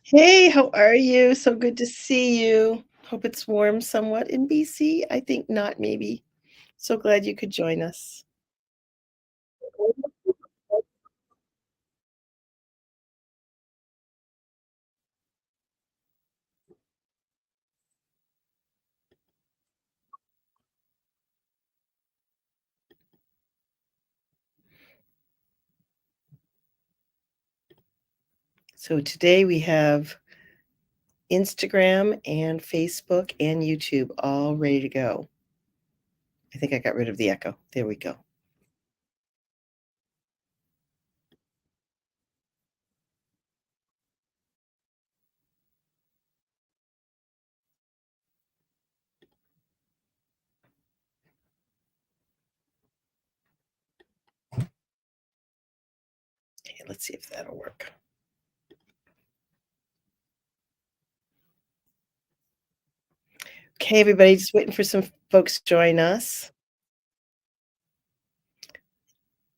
Hey, how are you? So good to see you. Hope it's warm somewhat in BC. I think not, maybe. So glad you could join us. So today we have Instagram and Facebook and YouTube all ready to go. I think I got rid of the echo. There we go. Okay, let's see if that'll work. Okay, everybody, just waiting for some folks to join us.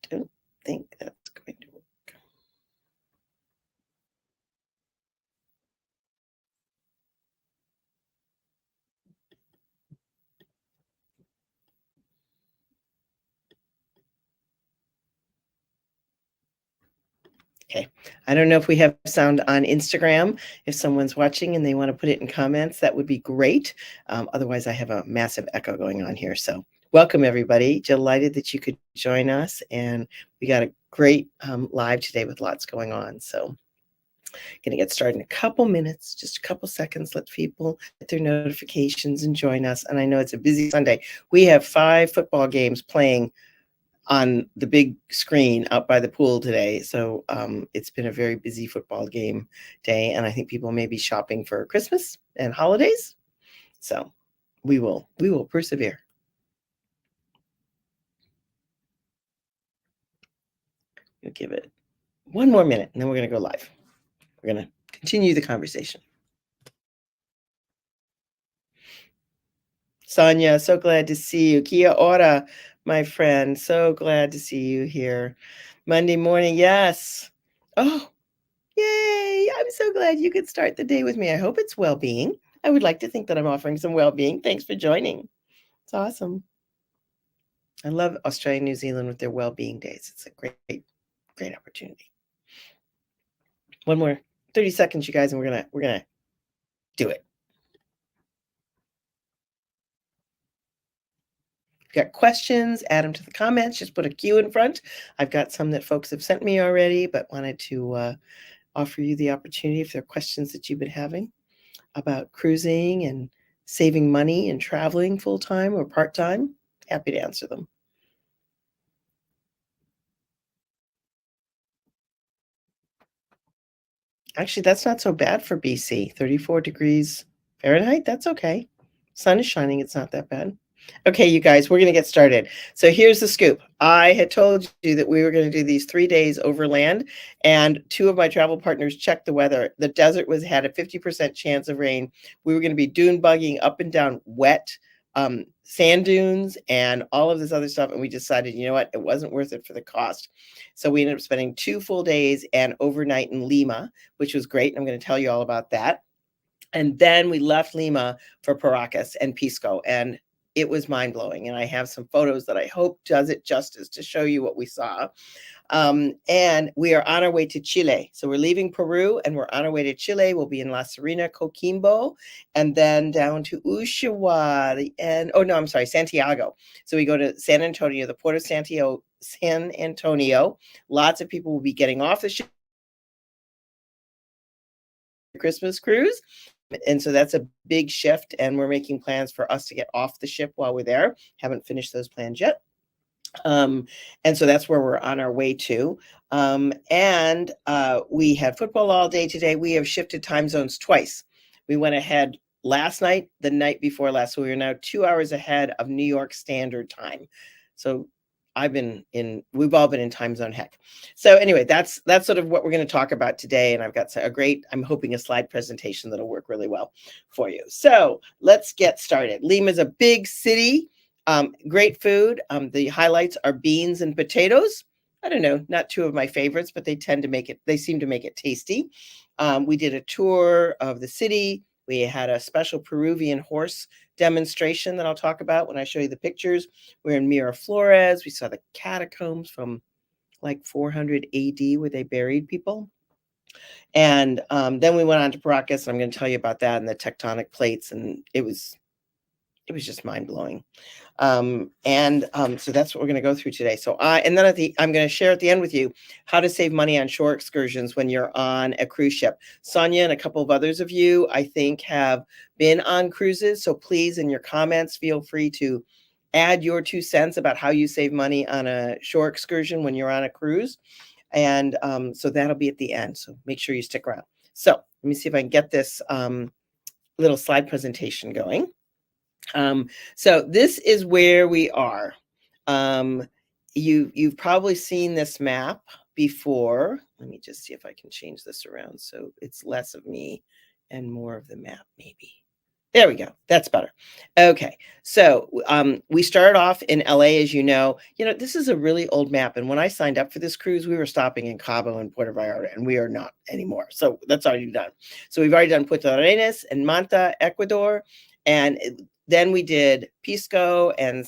Don't think that's going to work. Okay. I don't know if we have sound on Instagram. If someone's watching and they want to put it in comments, that would be great. Otherwise, I have a massive echo going on here. So, welcome everybody. Delighted that you could join us. And we got a great live today with lots going on. So, going to get started in a couple minutes, just a couple seconds. Let people get their notifications and join us. And I know it's a busy Sunday. We have 5 football games playing on the big screen out by the pool today. So it's been a very busy football game day, and I think people may be shopping for Christmas and holidays. So we will persevere. We'll give it one more minute, and then we're going to go live. We're going to continue the conversation. Sonia, so glad to see you. Kia ora, my friend. So glad to see you here. Monday morning, yes. Oh, yay! I'm so glad you could start the day with me. I hope it's well-being. I would like to think that I'm offering some well-being. Thanks for joining. It's awesome. I love Australia and New Zealand with their well-being days. It's a great, great opportunity. One more 30 seconds, you guys, and we're gonna do it. If you got questions, add them to the comments. Just put a Q in front. I've got some that folks have sent me already, but wanted to offer you the opportunity if there are questions that you've been having about cruising and saving money and traveling full time or part time, happy to answer them. Actually, that's not so bad for BC. 34 degrees Fahrenheit, that's okay. Sun is shining, it's not that bad. Okay, you guys, we're going to get started. So here's the scoop. I had told you that we were going to do these 3 days overland, and 2 of my travel partners checked the weather. The desert was had a 50% chance of rain. We were going to be dune bugging up and down wet sand dunes and all of this other stuff. And we decided, you know what, it wasn't worth it for the cost. So we ended up spending 2 full days and overnight in Lima, which was great. And I'm going to tell you all about that. And then we left Lima for Paracas and Pisco, and it was mind blowing. And I have some photos that I hope does it justice to show you what we saw. And we are on our way to Chile. So we're leaving Peru and we're on our way to Chile. We'll be in La Serena, Coquimbo, and then down to Ushuaia. And oh no, I'm sorry, Santiago. So we go to San Antonio, the port of Santiago, San Antonio. Lots of people will be getting off the ship. Christmas cruise. And so that's a big shift. And we're making plans for us to get off the ship while we're there. Haven't finished those plans yet. And so that's where we're on our way to. And we had football all day today. We have shifted time zones twice. We went ahead last night, the night before last. So we are now 2 hours ahead of New York Standard Time. So we've all been in time zone heck. So anyway, that's sort of what we're going to talk about today. And I've got I'm hoping a slide presentation that'll work really well for you. So let's get started. Lima is a big city. Great food. The highlights are beans and potatoes. I don't know, not two of my favorites, but they seem to make it tasty. We did a tour of the city. We had a special Peruvian horse demonstration that I'll talk about when I show you the pictures. We're in Miraflores. We saw the catacombs from like 400 AD where they buried people. And then we went on to Paracas, and I'm going to tell you about that and the tectonic plates, and it was just mind blowing. So that's what we're going to go through today. And then I'm going to share at the end with you how to save money on shore excursions when you're on a cruise ship. Sonia and a couple of others of you, I think, have been on cruises. So please, in your comments, feel free to add your 2 cents about how you save money on a shore excursion when you're on a cruise. And so that'll be at the end. So make sure you stick around. So let me see if I can get this little slide presentation going. So this is where we are. You've probably seen this map before. Let me just see if I can change this around so it's less of me and more of the map, maybe. There we go. That's better. Okay. So we started off in LA, as you know. This is a really old map. And when I signed up for this cruise, we were stopping in Cabo and Puerto Vallarta, and we are not anymore. So that's already done. So we've already done Puerto Arenas and Manta, Ecuador. And then we did Pisco and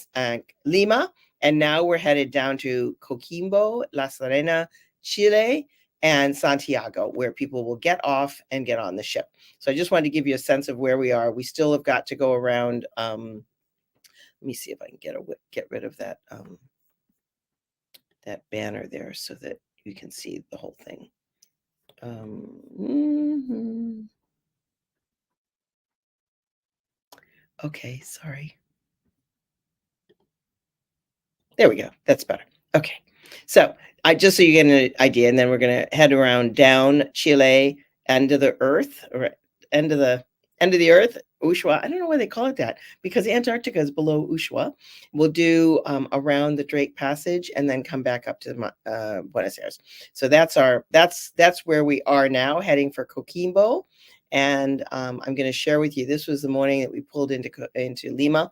Lima. And now we're headed down to Coquimbo, La Serena, Chile, and Santiago, where people will get off and get on the ship. So I just wanted to give you a sense of where we are. We still have got to go around. Let me see if I can get rid of that that banner there so that you can see the whole thing. Okay, sorry. There we go. That's better. Okay. So just so you get an idea, and then we're going to head around down Chile, end of the earth, or end of the earth, Ushuaia. I don't know why they call it that, because Antarctica is below Ushuaia. We'll do around the Drake Passage and then come back up to Buenos Aires. So that's where we are now, heading for Coquimbo. And I'm going to share with you, this was the morning that we pulled into Lima.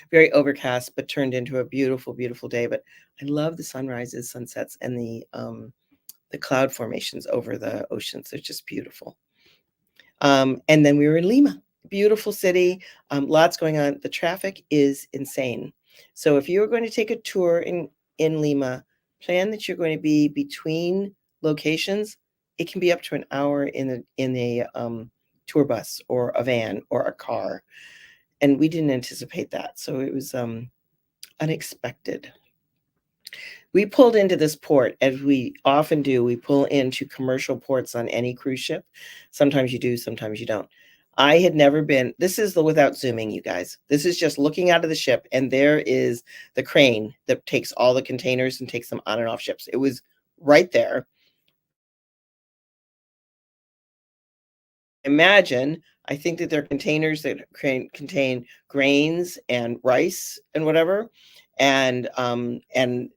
Very overcast, but turned into a beautiful, beautiful day. But I love the sunrises, sunsets, and the cloud formations over the oceans. They're just beautiful. And then we were in Lima, beautiful city, lots going on. The traffic is insane. So if you're going to take a tour in Lima, plan that you're going to be between locations. It can be up to an hour in a tour bus or a van or a car. And we didn't anticipate that. So it was unexpected. We pulled into this port, as we often do. We pull into commercial ports on any cruise ship. Sometimes you do, sometimes you don't. I had never been, this is without zooming, you guys. This is just looking out of the ship, and there is the crane that takes all the containers and takes them on and off ships. It was right there. Imagine, I think that they're containers that contain grains and rice and whatever, and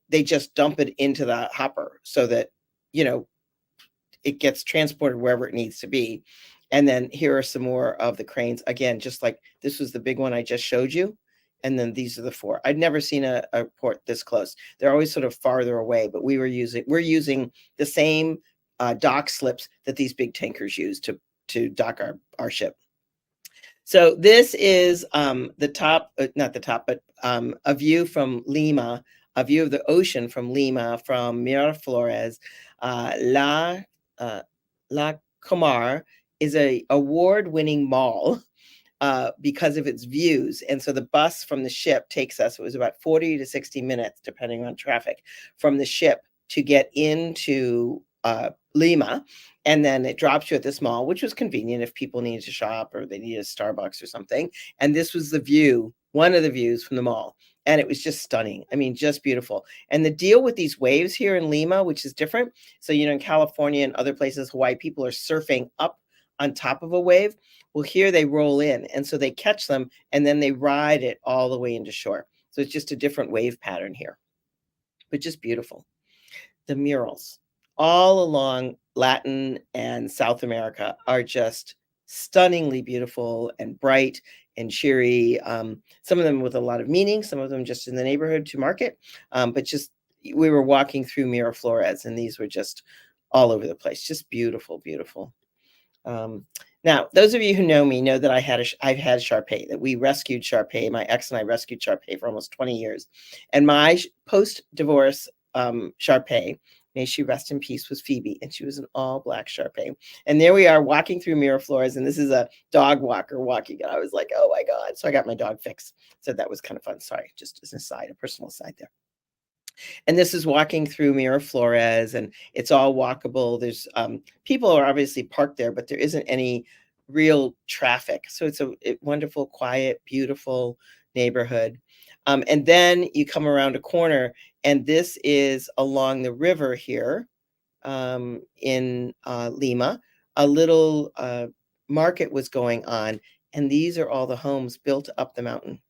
they just dump it into the hopper so that it gets transported wherever it needs to be. And then here are some more of the cranes, again, just like this was the big one I just showed you, and then these are the four. I'd never seen a port this close. They're always sort of farther away, but we're using the same dock slips that these big tankers use to dock our ship. So this is the top, not the top, but a view from Lima, a view of the ocean from Lima, from Miraflores. La Comar is a award-winning mall because of its views. And so the bus from the ship takes us, it was about 40 to 60 minutes, depending on traffic, from the ship to get into Lima. And then it drops you at this mall, which was convenient if people needed to shop or they needed a Starbucks or something. And this was the view, one of the views from the mall. And it was just stunning. I mean, just beautiful. And the deal with these waves here in Lima, which is different. So, in California and other places, Hawaii, people are surfing up on top of a wave. Well, here they roll in. And so they catch them and then they ride it all the way into shore. So it's just a different wave pattern here, but just beautiful. The murals all along Latin and South America are just stunningly beautiful and bright and cheery. Some of them with a lot of meaning, some of them just in the neighborhood to market, but just we were walking through Miraflores, and these were just all over the place, just beautiful, beautiful. Now, those of you who know me know that I've had Shar Pei, that we rescued Shar Pei. My ex and I rescued Shar Pei for almost 20 years. And my post-divorce Shar Pei, may she rest in peace, was Phoebe, and she was an all-black Shar Pei. And there we are walking through Miraflores, and this is a dog walker walking, and I was like, oh my God. So I got my dog fixed. So that was kind of fun. Sorry, just as an aside, a personal aside there. And this is walking through Miraflores, and it's all walkable. There's people are obviously parked there, but there isn't any real traffic. So it's a wonderful, quiet, beautiful neighborhood. And then you come around a corner, and this is along the river here in Lima. A little market was going on, and these are all the homes built up the mountain.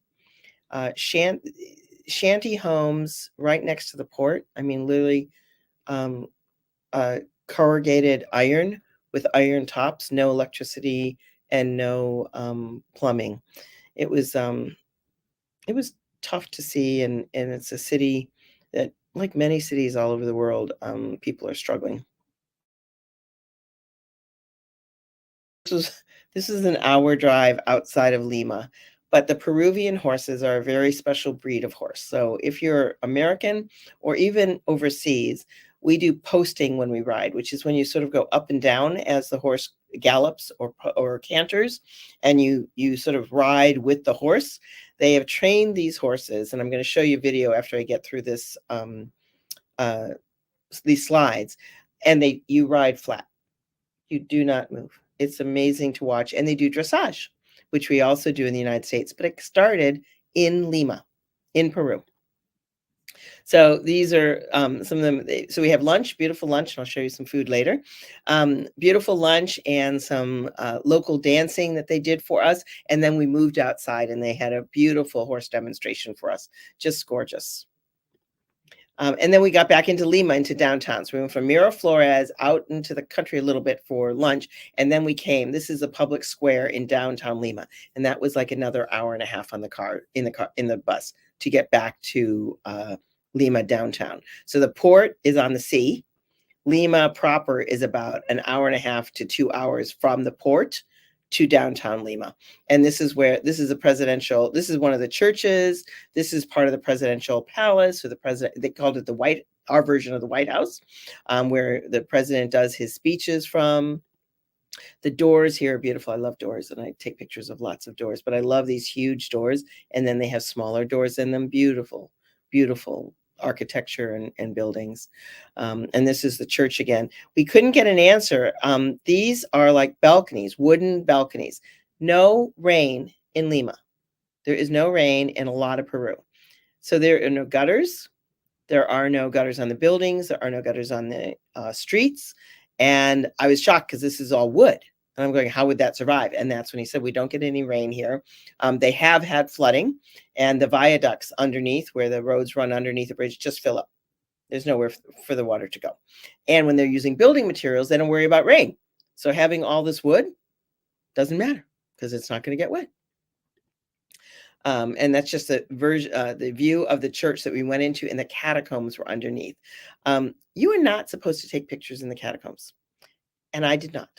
Shanty homes right next to the port. I mean, literally um, corrugated iron with iron tops, no electricity and no plumbing. It was tough to see, and it's a city that, like many cities all over the world, people are struggling. This is an hour drive outside of Lima, but the Peruvian horses are a very special breed of horse. So if you're American or even overseas, we do posting when we ride, which is when you sort of go up and down as the horse gallops or canters, and you sort of ride with the horse. They have trained these horses, and I'm going to show you a video after I get through this these slides, and you ride flat. You do not move. It's amazing to watch. And they do dressage, which we also do in the United States, but it started in Lima, in Peru. So these are some of them. So we have lunch, beautiful lunch, and I'll show you some food later. Beautiful lunch and some local dancing that they did for us. And then we moved outside, and they had a beautiful horse demonstration for us. Just gorgeous. And then we got back into Lima, into downtown. So we went from Miraflores out into the country a little bit for lunch. And then we came, this is a public square in downtown Lima. And that was like another hour and a half on in the bus to get back to Lima downtown. So the port is on the sea. Lima proper is about an hour and a half to 2 hours from the port to downtown Lima. And this is one of the churches. This is part of the presidential palace, or they called it our version of the White House, where the president does his speeches from. The doors here are beautiful. I love doors, and I take pictures of lots of doors, but I love these huge doors. And then they have smaller doors in them. Beautiful, beautiful architecture and buildings. And this is the church again. We couldn't get an answer. These are like balconies, wooden balconies. No rain in Lima. There is no rain in a lot of Peru. So there are no gutters. There are no gutters on the buildings. There are no gutters on the streets. And I was shocked because this is all wood. And I'm going, how would that survive? And that's when he said, we don't get any rain here. They have had flooding, and the viaducts underneath, where the roads run underneath the bridge, just fill up. There's nowhere for the water to go. And when they're using building materials, they don't worry about rain. So having all this wood doesn't matter because it's not going to get wet. And that's just the view of the church that we went into, and the catacombs were underneath. You are not supposed to take pictures in the catacombs, and I did not.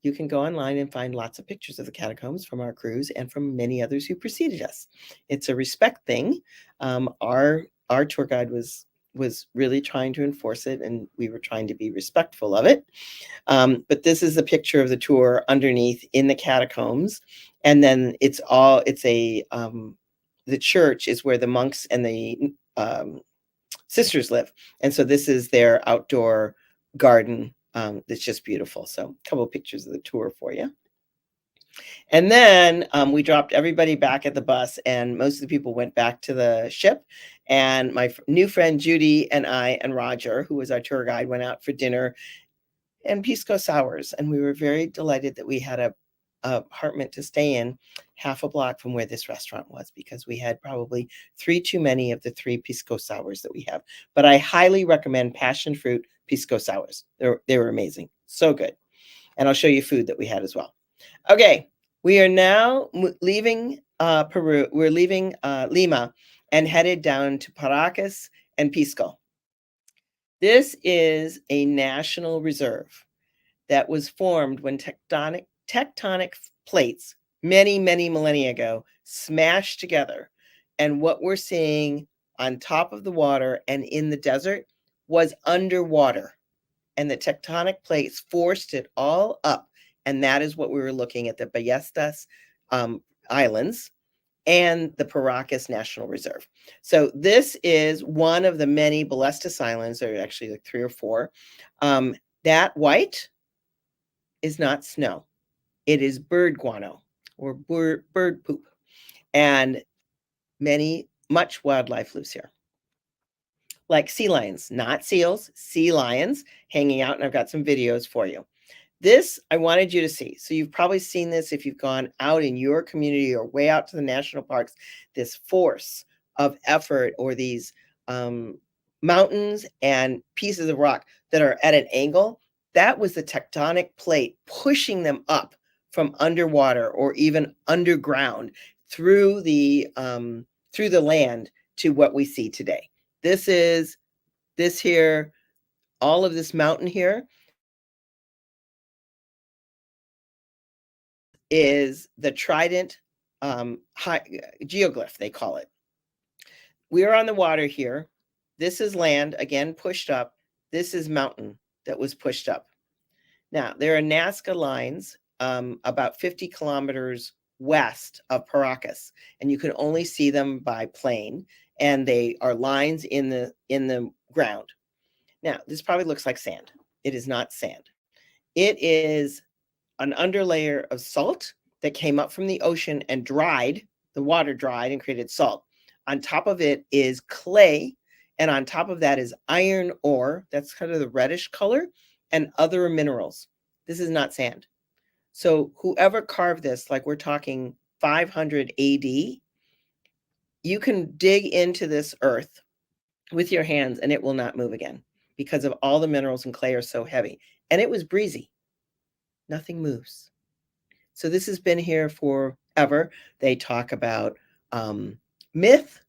You can go online and find lots of pictures of the catacombs from our cruise and from many others who preceded us. It's a respect thing. Our tour guide was really trying to enforce it, and we were trying to be respectful of it. But this is a picture of the tour underneath in the catacombs. And then the church is where the monks and the sisters live. And so this is their outdoor garden. It's just beautiful. So a couple of pictures of the tour for you. And then we dropped everybody back at the bus, and most of the people went back to the ship. And my new friend Judy and I and Roger, who was our tour guide, went out for dinner and Pisco sours. And we were very delighted that we had a apartment to stay in half a block from where this restaurant was, because we had probably 3 too many of the 3 Pisco sours that we have. But I highly recommend passion fruit Pisco sours. They were amazing. So good. And I'll show you food that we had as well. Okay, we are now leaving Peru. We're leaving Lima and headed down to Paracas and Pisco. This is a national reserve that was formed when tectonic plates many millennia ago smashed together. And what we're seeing on top of the water and in the desert was underwater. And the tectonic plates forced it all up. And that is what we were looking at, the Ballestas Islands and the Paracas National Reserve. So this is one of the many Ballestas Islands. There are actually like 3 or 4. That white is not snow. It is bird guano or bird poop. And much wildlife lives here. Like sea lions, not seals, sea lions hanging out. And I've got some videos for you. This I wanted you to see. So you've probably seen this if you've gone out in your community or way out to the national parks, this force of effort or these mountains and pieces of rock that are at an angle. That was the tectonic plate pushing them up from underwater or even underground through the land to what we see today. This here, all of this mountain here is the trident geoglyph, they call it. We're on the water here. This is land, again, pushed up. This is mountain that was pushed up. Now, there are Nazca lines about 50 kilometers west of Paracas, and you can only see them by plane, and they are lines in the ground. Now, this probably looks like sand. It is not sand. It is an underlayer of salt that came up from the ocean and dried. The water dried and created salt. On top of it is clay, and on top of that is iron ore. That's kind of the reddish color, and other minerals. This is not sand. So whoever carved this, like we're talking 500 AD, you can dig into this earth with your hands and it will not move again because of all the minerals and clay are so heavy. And it was breezy. Nothing moves. So this has been here forever. They talk about myth.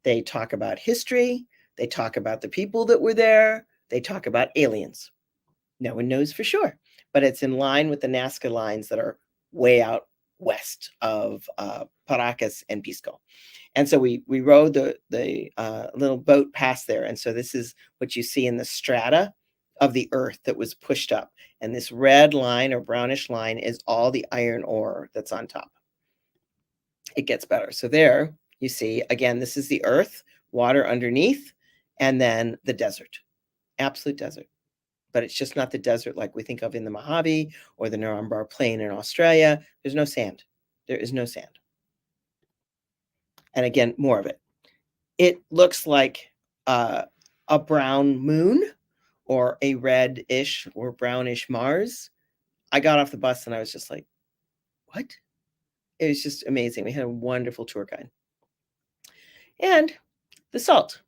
They talk about history. They talk about the people that were there. They talk about aliens. No one knows for sure, but it's in line with the Nazca lines that are way out west of Paracas and Pisco. And so we rode the little boat past there. And so this is what you see in the strata of the earth that was pushed up. And this red line or brownish line is all the iron ore that's on top. It gets better. So there you see, again, this is the earth, water underneath, and then the desert, absolute desert. But it's just not the desert like we think of in the Mojave or the Narambra Plain in Australia. There's no sand. There is no sand. And again, more of it. It looks like a brown moon or a reddish or brownish Mars. I got off the bus and I was just like, what? It was just amazing. We had a wonderful tour guide. And the salt.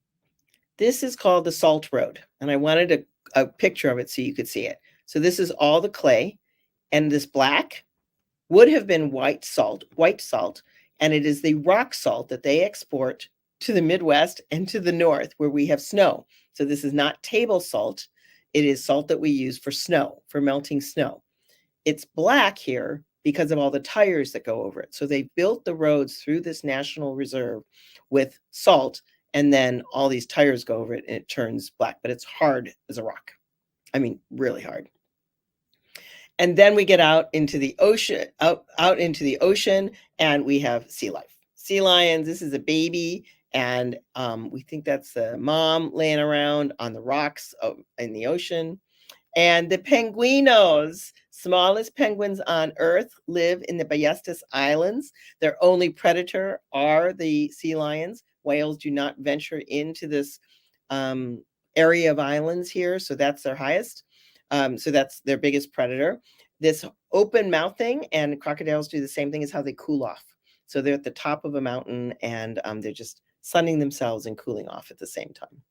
This is called the Salt Road. And I wanted a picture of it so you could see it. So this is all the clay. And this black would have been white salt, and it is the rock salt that they export to the Midwest and to the North where we have snow. So this is not table salt. It is salt that we use for snow, for melting snow. It's black here because of all the tires that go over it. So they built the roads through this national reserve with salt, and then all these tires go over it and it turns black, but it's hard as a rock. I mean, really hard. And then we get out into the ocean, out into the ocean, and we have sea life. Sea lions, this is a baby, and we think that's the mom laying around on the rocks in the ocean. And the penguinos, smallest penguins on Earth, live in the Ballestas Islands. Their only predator are the sea lions. Whales do not venture into this area of islands here, so that's their highest. So that's their biggest predator. This open mouthing, and crocodiles do the same thing, is how they cool off. So they're at the top of a mountain and they're just sunning themselves and cooling off at the same time.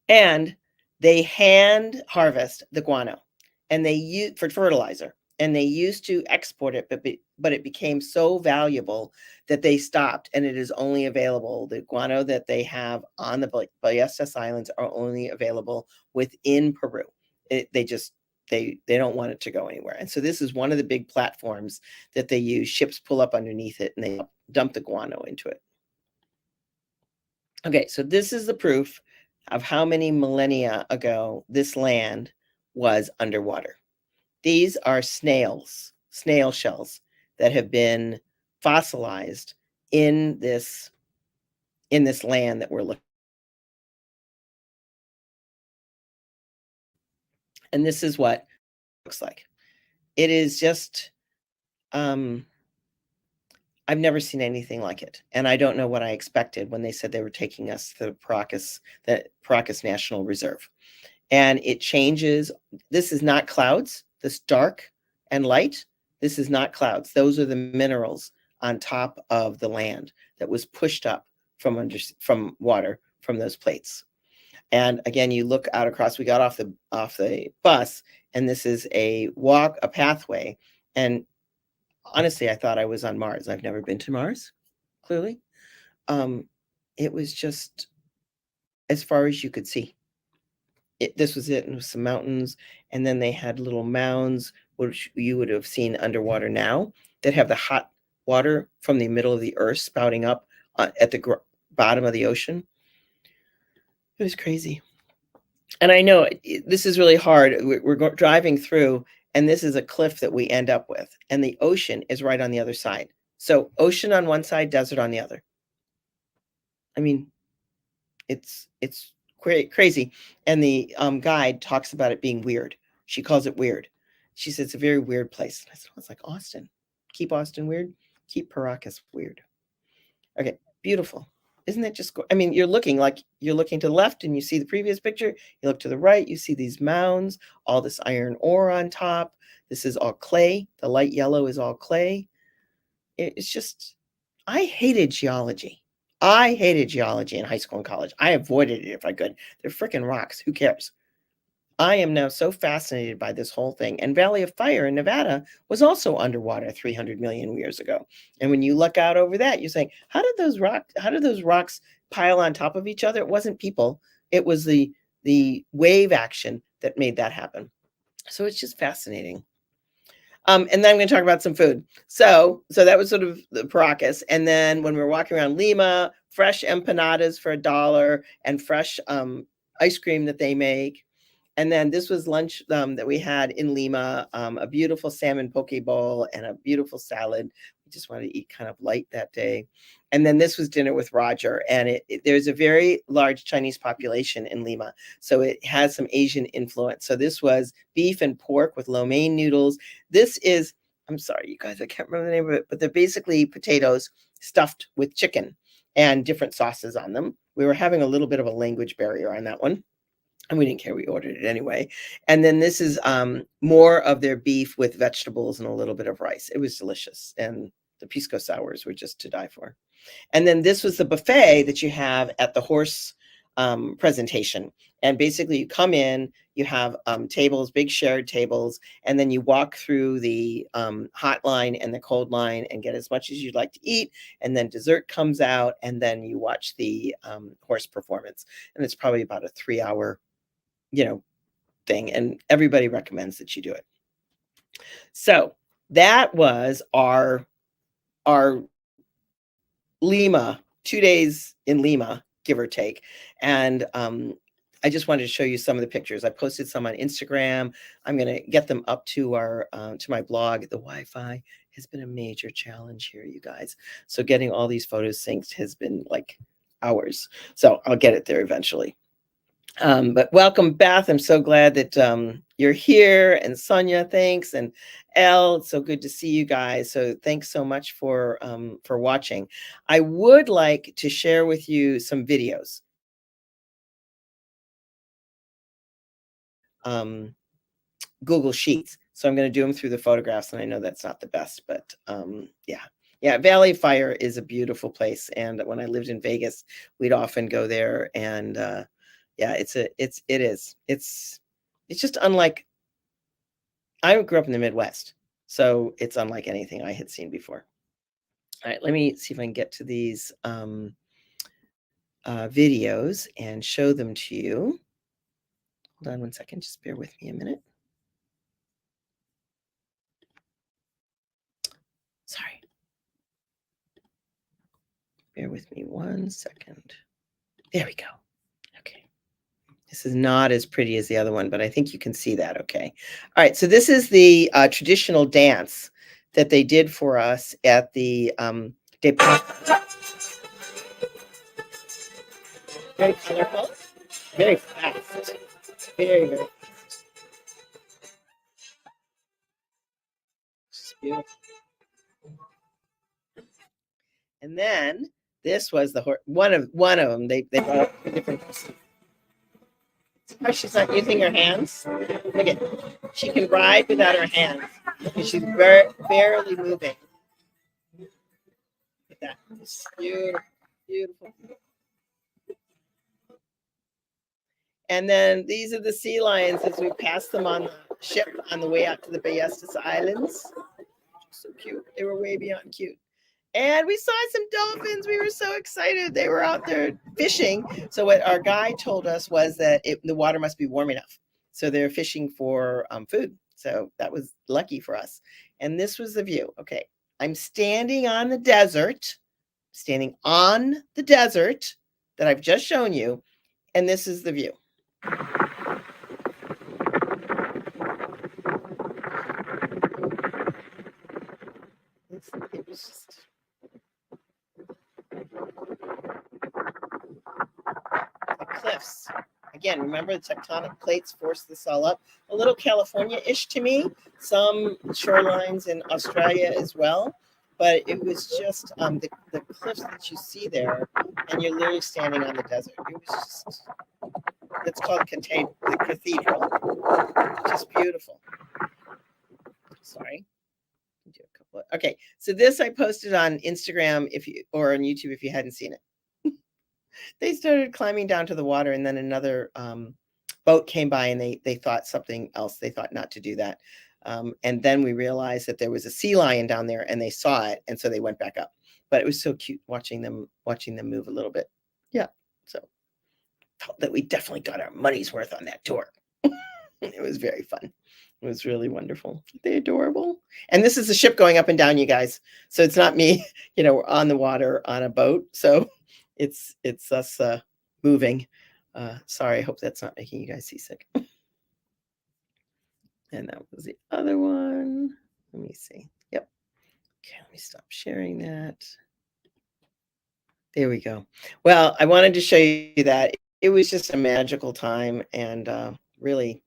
And they hand harvest the guano and they use for fertilizer. and they used to export it, but it became so valuable that they stopped, and it is only available. The guano that they have on the Ballestas Islands are only available within Peru. They just they don't want it to go anywhere. And so this is one of the big platforms that they use. Ships pull up underneath it and they dump the guano into it. Okay, so this is the proof of how many millennia ago this land was underwater. These are snail shells that have been fossilized in this land that we're looking. And this is what it looks like. It is just I've never seen anything like it. And I don't know what I expected when they said they were taking us to the Paracas National Reserve. And it changes. This is not clouds, this dark and light. This is not clouds. Those are the minerals on top of the land that was pushed up from water from those plates. And again, you look out across, we got off the bus, and this is a pathway. And honestly, I thought I was on Mars. I've never been to Mars, clearly. It was just as far as you could see. This was it, and with some mountains, and then they had little mounds, which you would have seen underwater now, that have the hot water from the middle of the earth spouting up at the bottom of the ocean. It was crazy. And I know this is really hard. We're driving through, and this is a cliff that we end up with, and the ocean is right on the other side. So ocean on one side, desert on the other. I mean, it's crazy. And the guide talks about it being weird. She calls it weird. She says it's a very weird place. I said, oh, it's like Austin. Keep Austin weird. Keep Paracas weird. Okay, beautiful. Isn't that just I mean, you're looking to the left and you see the previous picture. You look to the right, you see these mounds, all this iron ore on top. This is all clay. The light yellow is all clay. It's just, I hated geology. I hated geology in high school and college. I avoided it if I could. They're freaking rocks. Who cares? I am now so fascinated by this whole thing. And Valley of Fire in Nevada was also underwater 300 million years ago. And when you look out over that, you're saying, how did those rocks pile on top of each other? It wasn't people. It was the wave action that made that happen. So it's just fascinating. And then I'm going to talk about some food. So that was sort of the Paracas. And then when we were walking around Lima, fresh empanadas for $1 and fresh ice cream that they make. And then this was lunch that we had in Lima, a beautiful salmon poke bowl and a beautiful salad. We just wanted to eat kind of light that day. And then this was dinner with Roger. And there's a very large Chinese population in Lima. So it has some Asian influence. So this was beef and pork with lo mein noodles. This is, I'm sorry, you guys, I can't remember the name of it, but they're basically potatoes stuffed with chicken and different sauces on them. We were having a little bit of a language barrier on that one. And we didn't care. We ordered it anyway. And then this is more of their beef with vegetables and a little bit of rice. It was delicious. And the pisco sours were just to die for. And then this was the buffet that you have at the horse presentation. And basically you come in, you have tables, big shared tables, and then you walk through the hot line and the cold line and get as much as you'd like to eat. And then dessert comes out, and then you watch the horse performance. And it's probably about a 3-hour thing, and everybody recommends that you do it. So that was our Lima, 2 days in Lima, give or take. And I just wanted to show you some of the pictures. I posted some on Instagram. I'm going to get them up to our to my blog. The Wi-Fi has been a major challenge here, you guys. So getting all these photos synced has been like hours. So I'll get it there eventually. But welcome, Beth. I'm so glad that you're here. And Sonia, thanks. And Elle, it's so good to see you guys. So thanks so much for watching. I would like to share with you some videos. Google Sheets. So I'm going to do them through the photographs. And I know that's not the best, but yeah, Valley Fire is a beautiful place. And when I lived in Vegas, we'd often go there. And yeah, it's just unlike, I grew up in the Midwest. So it's unlike anything I had seen before. All right, let me see if I can get to these videos and show them to you. Hold on one second, just bear with me a minute. Sorry. Bear with me 1 second. There we go. Okay. This is not as pretty as the other one, but I think you can see that okay. All right, so this is the traditional dance that they did for us at the De Very colorful, very fast, very, very fast. It's beautiful. And then this was the one of them. They brought up 2 different. Oh, she's not using her hands. Look at, she can ride without her hands. She's barely moving. Look at that. It's beautiful, beautiful. And then these are the sea lions as we passed them on the ship on the way out to the Ballestas Islands. So cute. They were way beyond cute. And we saw some dolphins. We were so excited. They were out there fishing. So what our guide told us was that the water must be warm enough. So they're fishing for food. So that was lucky for us. And this was the view. Okay. I'm standing on the desert, that I've just shown you. And this is the view. It was just the cliffs. Again, remember the tectonic plates forced this all up. A little California-ish to me. Some shorelines in Australia as well. But it was just the cliffs that you see there, and you're literally standing on the desert. It was just, it's called the cathedral. Just beautiful. Sorry. Do a couple of, okay, so this I posted on Instagram or on YouTube if you hadn't seen it. They started climbing down to the water, and then another boat came by, and they thought something else. They thought not to do that. And then we realized that there was a sea lion down there, and they saw it, and so they went back up. But it was so cute watching them move a little bit. Yeah, so felt that we definitely got our money's worth on that tour. It was very fun. It was really wonderful. They're adorable. And this is the ship going up and down, you guys. So it's not me, we're on the water on a boat. So it's us moving. Sorry, I hope that's not making you guys seasick. And that was the other one. Let me see. Yep. Okay, let me stop sharing that. There we go. Well, I wanted to show you that. It was just a magical time, and really,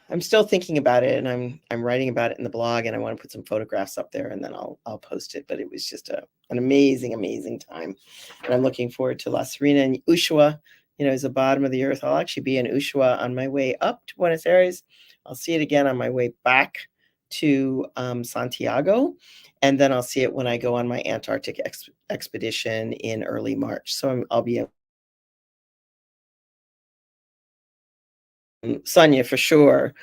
I'm still thinking about it, and I'm writing about it in the blog, and I want to put some photographs up there, and then I'll post it. But it was just an amazing time, and I'm looking forward to La Serena and Ushuaia. Is the bottom of the earth. I'll actually be in Ushuaia on my way up to Buenos Aires. I'll see it again on my way back to Santiago, and then I'll see it when I go on my Antarctic expedition in early March. So I'll be Sonia for sure.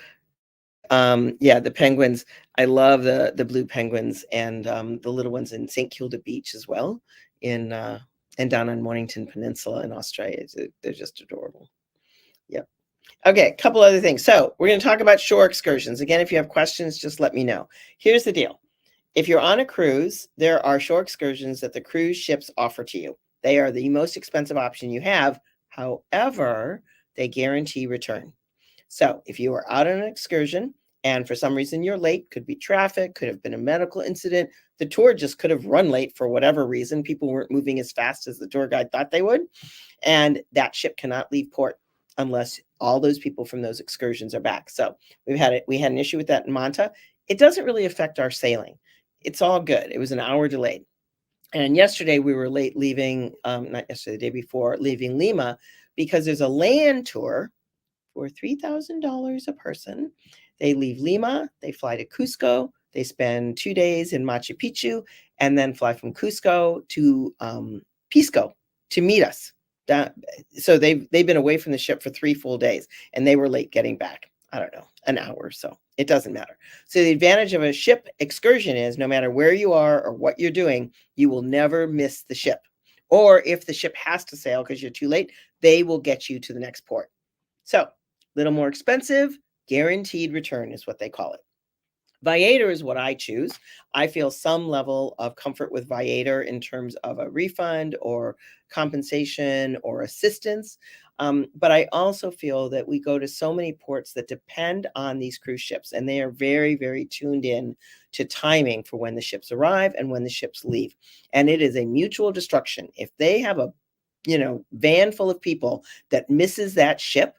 Yeah, the penguins. I love the blue penguins, and the little ones in St. Kilda Beach as well, and down on Mornington Peninsula in Australia. They're just adorable. Yep. Okay, a couple other things. So we're going to talk about shore excursions. Again, if you have questions, just let me know. Here's the deal. If you're on a cruise, there are shore excursions that the cruise ships offer to you. They are the most expensive option you have. However, they guarantee return. So if you are out on an excursion and for some reason you're late, could be traffic, could have been a medical incident, the tour just could have run late for whatever reason. People weren't moving as fast as the tour guide thought they would. And that ship cannot leave port unless all those people from those excursions are back. So we had an issue with that in Manta. It doesn't really affect our sailing. It's all good. It was an hour delayed. And yesterday we were late leaving, not yesterday, the day before, leaving Lima, because there's a land tour for $3,000 a person. They leave Lima, they fly to Cusco, they spend 2 days in Machu Picchu, and then fly from Cusco to Pisco to meet us. So they've been away from the ship for 3 full days, and they were late getting back. I don't know, an hour or so. It doesn't matter. So the advantage of a ship excursion is no matter where you are or what you're doing, you will never miss the ship. Or if the ship has to sail because you're too late, they will get you to the next port. So a little more expensive, guaranteed return is what they call it. Viator is what I choose. I feel some level of comfort with Viator in terms of a refund or compensation or assistance. But I also feel that we go to so many ports that depend on these cruise ships, and they are very, very tuned in to timing for when the ships arrive and when the ships leave. And it is a mutual destruction. If they have a van full of people that misses that ship,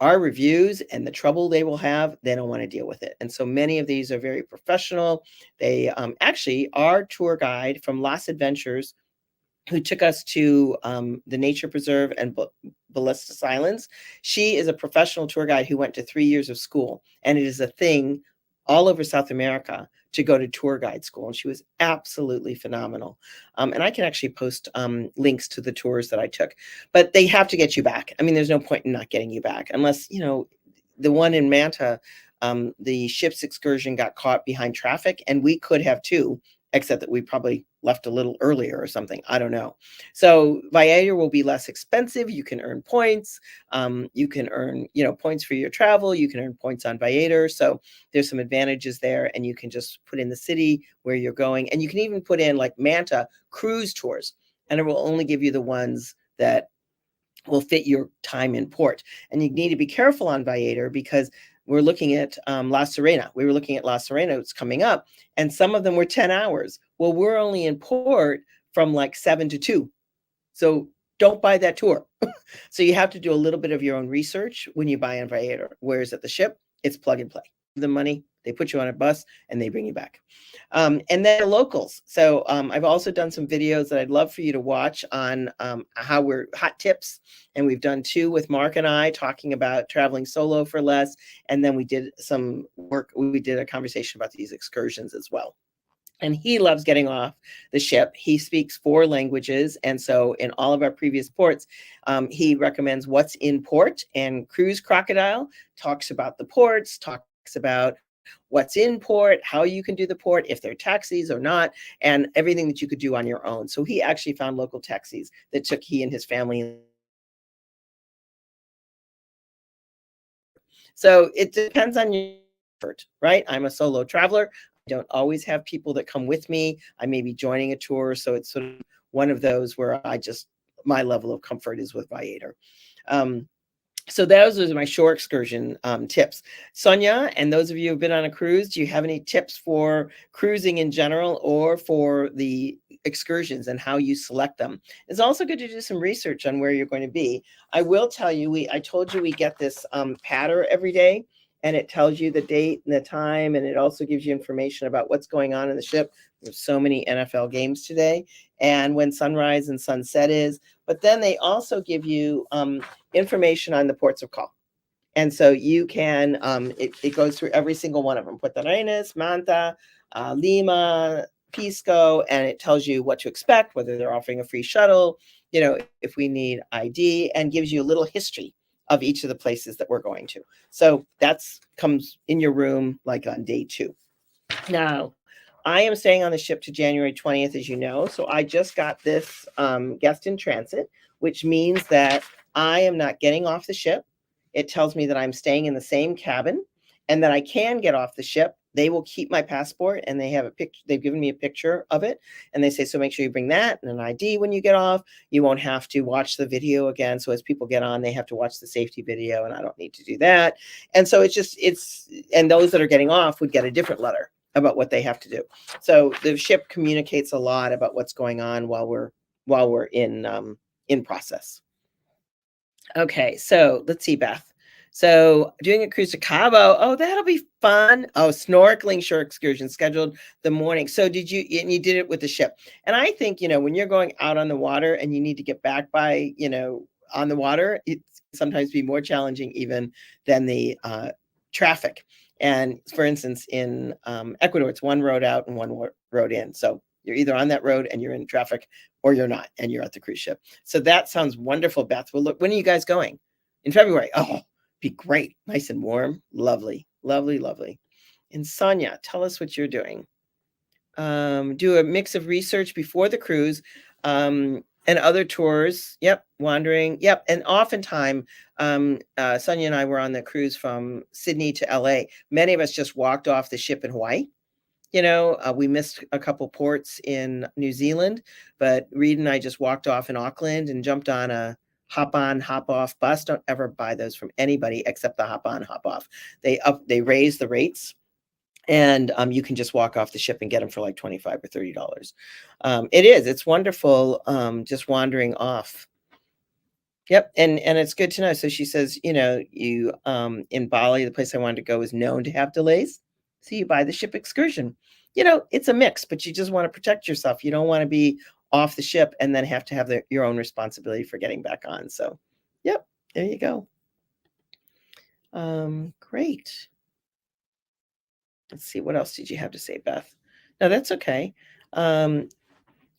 our reviews and the trouble they will have, they don't want to deal with it. And so many of these are very professional. They actually, our tour guide from Lost Adventures, who took us to the nature preserve and Ballistus Islands, she is a professional tour guide who went to 3 years of school. And it is a thing all over South America to go to tour guide school. And she was absolutely phenomenal. And I can actually post links to the tours that I took, but they have to get you back. I mean, there's no point in not getting you back unless, the one in Manta, the ship's excursion got caught behind traffic, and we could have too, except that we probably left a little earlier or something. I don't know. So Viator will be less expensive. You can earn points. You can earn, points for your travel. You can earn points on Viator. So there's some advantages there, and you can just put in the city where you're going. And you can even put in like Manta cruise tours, and it will only give you the ones that will fit your time in port. And you need to be careful on Viator because we're looking at La Serena. We were looking at La Serena. It's coming up, and some of them were 10 hours. Well, we're only in port from like 7 to 2. So don't buy that tour. So you have to do a little bit of your own research when you buy on Viator. Whereas at the ship, it's plug and play. The money, they put you on a bus and they bring you back. And then locals. So I've also done some videos that I'd love for you to watch on how we're hot tips. And we've done 2 with Mark and I talking about traveling solo for less. And then we did some work. We did a conversation about these excursions as well. And he loves getting off the ship. He speaks 4 languages. And so in all of our previous ports, he recommends what's in port. And Cruise Crocodile talks about the ports, talks about what's in port, how you can do the port, if they're taxis or not, and everything that you could do on your own. So he actually found local taxis that took he and his family. So it depends on your effort, right? I'm a solo traveler. I don't always have people that come with me. I may be joining a tour. So it's sort of one of those where my level of comfort is with Viator. So those are my shore excursion tips. Sonia, and those of you who've been on a cruise, do you have any tips for cruising in general or for the excursions and how you select them? It's also good to do some research on where you're going to be. I will tell you, I told you we get this patter every day, and it tells you the date and the time, and it also gives you information about what's going on in the ship. There's so many NFL games today, and when sunrise and sunset is. But then they also give you information on the ports of call. And so you can, it goes through every single one of them, Puerto Arenas, Manta, Lima, Pisco, and it tells you what to expect, whether they're offering a free shuttle, if we need ID, and gives you a little history of each of the places that we're going to. So that's comes in your room like on day 2. Now, I am staying on the ship to January 20th, as you know. So I just got this guest in transit, which means that I am not getting off the ship. It tells me that I'm staying in the same cabin and that I can get off the ship. They will keep my passport, and they have a picture. They've given me a picture of it, and they say, so make sure you bring that and an ID when you get off. You won't have to watch the video again. So as people get on, they have to watch the safety video, and I don't need to do that. And so and those that are getting off would get a different letter about what they have to do. So the ship communicates a lot about what's going on while we're in process. Okay, so let's see, Beth. So doing a cruise to Cabo, oh, that'll be fun. Oh, snorkeling shore excursion scheduled the morning. So and you did it with the ship. And I think, when you're going out on the water and you need to get back by, on the water, it's sometimes be more challenging even than the traffic. And for instance, in Ecuador, it's one road out and one road in. So you're either on that road and you're in traffic, or you're not and you're at the cruise ship. So that sounds wonderful, Beth. Well, look, when are you guys going? In February? Oh, Be great, nice and warm. Lovely, lovely, lovely. And Sonia, tell us what you're doing. Do a mix of research before the cruise, and other tours. Yep, wandering. Yep, and oftentimes, Sonia and I were on the cruise from Sydney to LA. Many of us just walked off the ship in Hawaii. We missed a couple ports in New Zealand, but Reed and I just walked off in Auckland and jumped on a hop on, hop off bus. Don't ever buy those from anybody except the hop on, hop off. They raise the rates, and you can just walk off the ship and get them for like 25 or $30. It's wonderful, just wandering off. Yep, and it's good to know. So she says, you in Bali, the place I wanted to go is known to have delays. So you buy the ship excursion. It's a mix, but you just want to protect yourself. You don't want to be off the ship and then have to have your own responsibility for getting back on. So, yep, there you go. Great. Let's see, what else did you have to say, Beth? No, that's okay.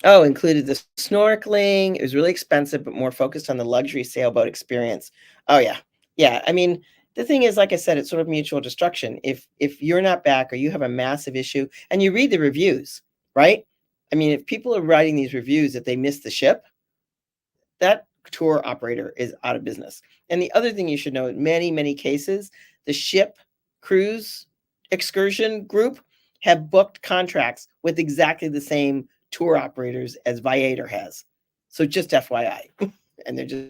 Included the snorkeling. It was really expensive, but more focused on the luxury sailboat experience. Oh yeah. Yeah. I mean, the thing is, like I said, it's sort of mutual destruction. If you're not back or you have a massive issue and you read the reviews, right? I mean, if people are writing these reviews that they missed the ship, that tour operator is out of business. And the other thing you should know, in many, many cases, the ship cruise excursion group have booked contracts with exactly the same tour operators as Viator has. So just FYI. And they're just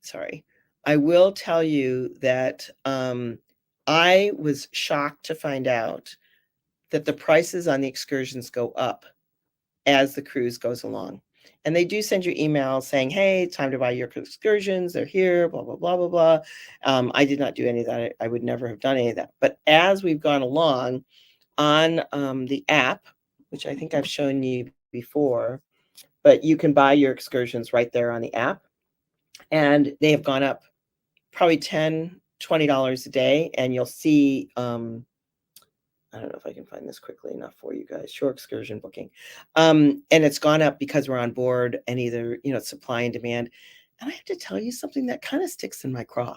sorry. I will tell you that I was shocked to find out that the prices on the excursions go up as the cruise goes along. And they do send you emails saying, hey, time to buy your excursions. They're here, blah, blah, blah, blah, blah. I did not do any of that. I would never have done any of that. But as we've gone along on the app, which I think I've shown you before, but you can buy your excursions right there on the app. And they have gone up probably $10, $20 a day. And you'll see, I don't know if I can find this quickly enough for you guys. Shore excursion booking. And it's gone up because we're on board and either, supply and demand. And I have to tell you something that kind of sticks in my craw.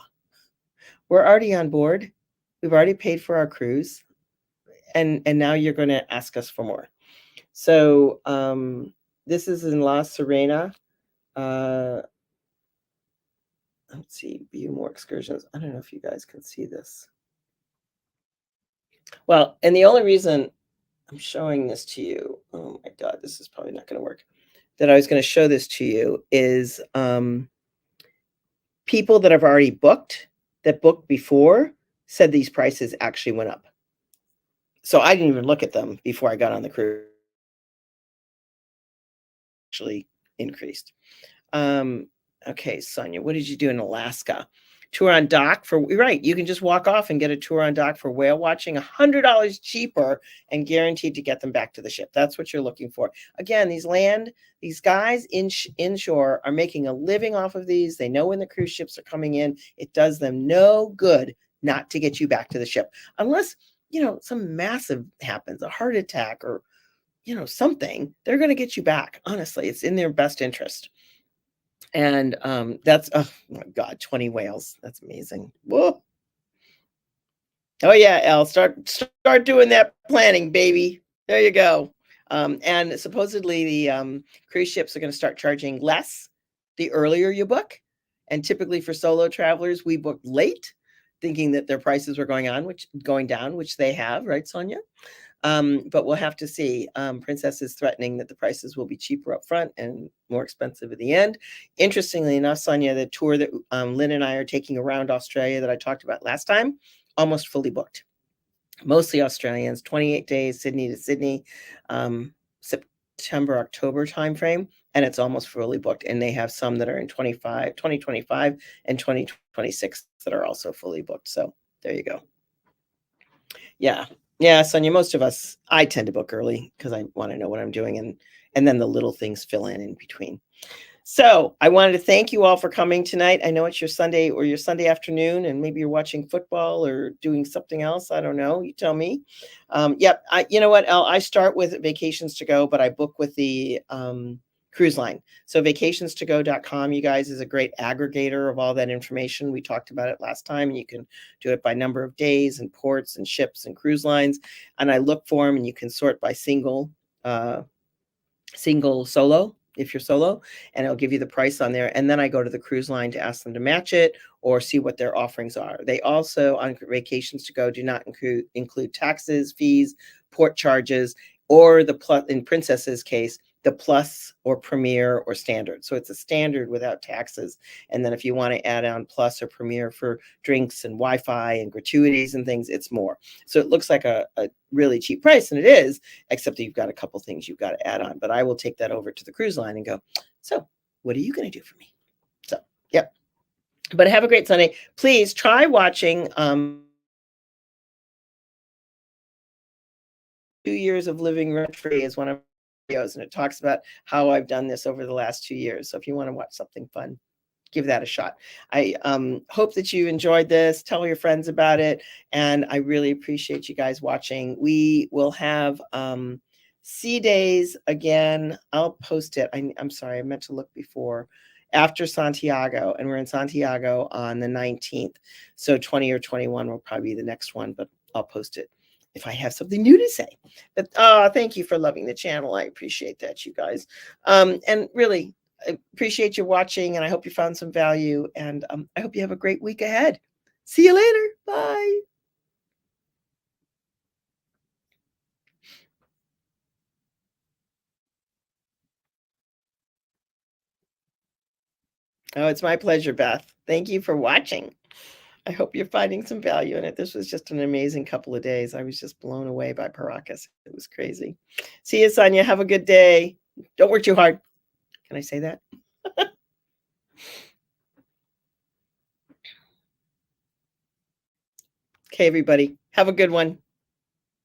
We're already on board. We've already paid for our cruise. And now you're going to ask us for more. So this is in La Serena. Let's see, view more excursions. I don't know if you guys can see this. Well, and the only reason I'm showing this to you, oh my God, this is probably not going to work, that I was going to show this to you is people that have already booked, that booked before, said these prices actually went up. So I didn't even look at them before I got on the cruise. Actually increased. Okay, Sonia, what did you do in Alaska? Tour on dock right. You can just walk off and get a tour on dock for whale watching, $100 cheaper and guaranteed to get them back to the ship. That's what you're looking for. Again, these guys inshore are making a living off of these. They know when the cruise ships are coming in. It does them no good not to get you back to the ship unless, some massive happens, a heart attack or, something. They're going to get you back. Honestly, it's in their best interest. And that's, oh my God, 20 whales. That's amazing. Whoa. Oh yeah, Elle, start doing that planning, baby. There you go. And supposedly the cruise ships are going to start charging less the earlier you book. And typically for solo travelers, we book late, thinking that their prices were going down, which they have, right, Sonia? But we'll have to see. Princess is threatening that the prices will be cheaper up front and more expensive at the end. Interestingly enough, Sonia, the tour that Lynn and I are taking around Australia that I talked about last time, almost fully booked. Mostly Australians, 28 days, Sydney to Sydney, September, October timeframe, and it's almost fully booked. And they have some that are in 2025 and 2026 that are also fully booked. So there you go. Yeah, Sonia, most of us, I tend to book early because I want to know what I'm doing, and then the little things fill in between. So I wanted to thank you all for coming tonight. I know it's your Sunday or your Sunday afternoon, and maybe you're watching football or doing something else. I don't know. You tell me. You know what, Elle, I start with vacations to go, but I book with the cruise line. So vacationstogo.com, you guys, is a great aggregator of all that information. We talked about it last time, and you can do it by number of days and ports and ships and cruise lines. And I look for them, and you can sort by single solo if you're solo, and it'll give you the price on there. And then I go to the cruise line to ask them to match it or see what their offerings are. They also, on Vacations to Go, do not include taxes, fees, port charges, or the plus, in Princess's case, the plus or premier or standard. So it's a standard without taxes. And then if you want to add on plus or premier for drinks and Wi-Fi and gratuities and things, it's more. So it looks like a really cheap price, and it is, except that you've got a couple things you've got to add on. But I will take that over to the cruise line and go, so what are you going to do for me? So, yep. But have a great Sunday. Please try watching 2 years of living rent free is one of my videos, and it talks about how I've done this over the last 2 years. So if you want to watch something fun, give that a shot. I hope that you enjoyed this. Tell your friends about it. And I really appreciate you guys watching. We will have Sea Days again. I'll post it. I'm sorry, I meant to look before. After Santiago, and we're in Santiago on the 19th. So 20 or 21 will probably be the next one, but I'll post it if I have something new to say. But thank you for loving the channel. I appreciate that, you guys. And really, I appreciate you watching, and I hope you found some value, and I hope you have a great week ahead. See you later. Bye. Oh, it's my pleasure, Beth. Thank you for watching. I hope you're finding some value in it. This was just an amazing couple of days. I was just blown away by Paracas. It was crazy. See you, Sonia. Have a good day. Don't work too hard. Can I say that? Okay, everybody. Have a good one.